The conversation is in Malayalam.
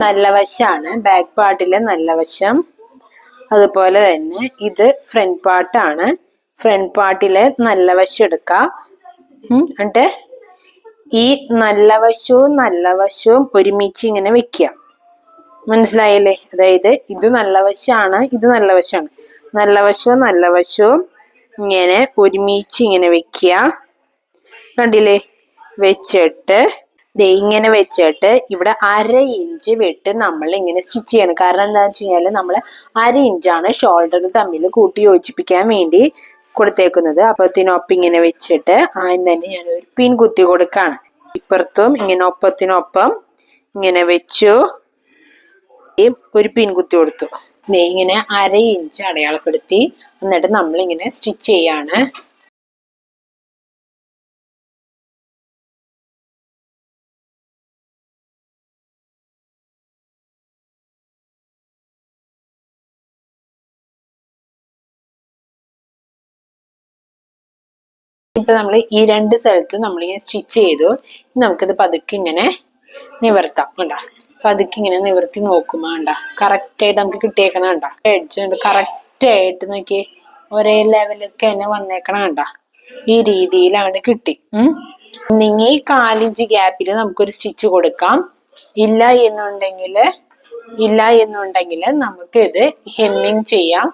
നല്ല വശമാണ്, ബാക്ക് പാർട്ടിലെ നല്ല വശം. അതുപോലെ തന്നെ ഇത് ഫ്രണ്ട് പാർട്ടാണ്. ഫ്രണ്ട് പാർട്ടിലെ നല്ല വശം എടുക്കാം. എന്നിട്ട് ഈ നല്ല വശവും ഒരുമിച്ച് ഇങ്ങനെ വെക്കുക. മനസ്സിലായില്ലേ? അതായത് ഇത് നല്ല വശമാണ്, ഇത് നല്ല വശമാണ്. നല്ല വശവും ഇങ്ങനെ ഒരുമിച്ച് ഇങ്ങനെ വെക്കുക. കണ്ടില്ലേ? വെച്ചിട്ട് ഇങ്ങനെ വെച്ചിട്ട് ഇവിടെ 1/2 ഇഞ്ച് വിട്ട് നമ്മൾ ഇങ്ങനെ സ്റ്റിച്ച് ചെയ്യണം. കാരണം എന്താണെന്ന് വെച്ച് കഴിഞ്ഞാൽ നമ്മൾ 1/2 ഇഞ്ചാണ് ഷോൾഡർ തമ്മിൽ കൂട്ടി യോജിപ്പിക്കാൻ വേണ്ടി കൊടുത്തേക്കുന്നത്. അപ്പത്തിനൊപ്പം ഇങ്ങനെ വെച്ചിട്ട് ആദ്യം തന്നെ ഞാൻ ഒരു പിൻ കുത്തി കൊടുക്കാണ്. ഇപ്പുറത്തും ഇങ്ങനെ ഒപ്പത്തിനൊപ്പം ഇങ്ങനെ വെച്ചു, ഒരു പിൻ കുത്തി കൊടുത്തു. ഇങ്ങനെ 1/2 ഇഞ്ച് അടയാളപ്പെടുത്തി എന്നിട്ട് നമ്മൾ ഇങ്ങനെ സ്റ്റിച്ച് ചെയ്യാണ്. ഇപ്പൊ നമ്മൾ ഈ 2 സ്ഥലത്തും നമ്മളിങ്ങനെ സ്റ്റിച്ച് ചെയ്തു. നമുക്കിത് പതുക്കെ ഇങ്ങനെ നിവർത്താം. കണ്ടാ? പതുക്കെ ഇങ്ങനെ നിവർത്തി നോക്കുമ്പോ കണ്ടാ കറക്റ്റ് ആയിട്ട് നമുക്ക് കിട്ടിയേക്കണ കണ്ടാ? എഡ്ജ് കറക്റ്റ് ആയിട്ട് നോക്കി ഒരേ ലെവലൊക്കെ തന്നെ വന്നേക്കണ കണ്ടാ? ഈ രീതിയിലാണ് കിട്ടി. ഒന്നെങ്കിൽ 1/4 ഇഞ്ച് ഗ്യാപ്പിൽ നമുക്കൊരു സ്റ്റിച്ച് കൊടുക്കാം. ഇല്ല എന്നുണ്ടെങ്കിൽ നമുക്ക് ഇത് ഹെമ്മിങ് ചെയ്യാം.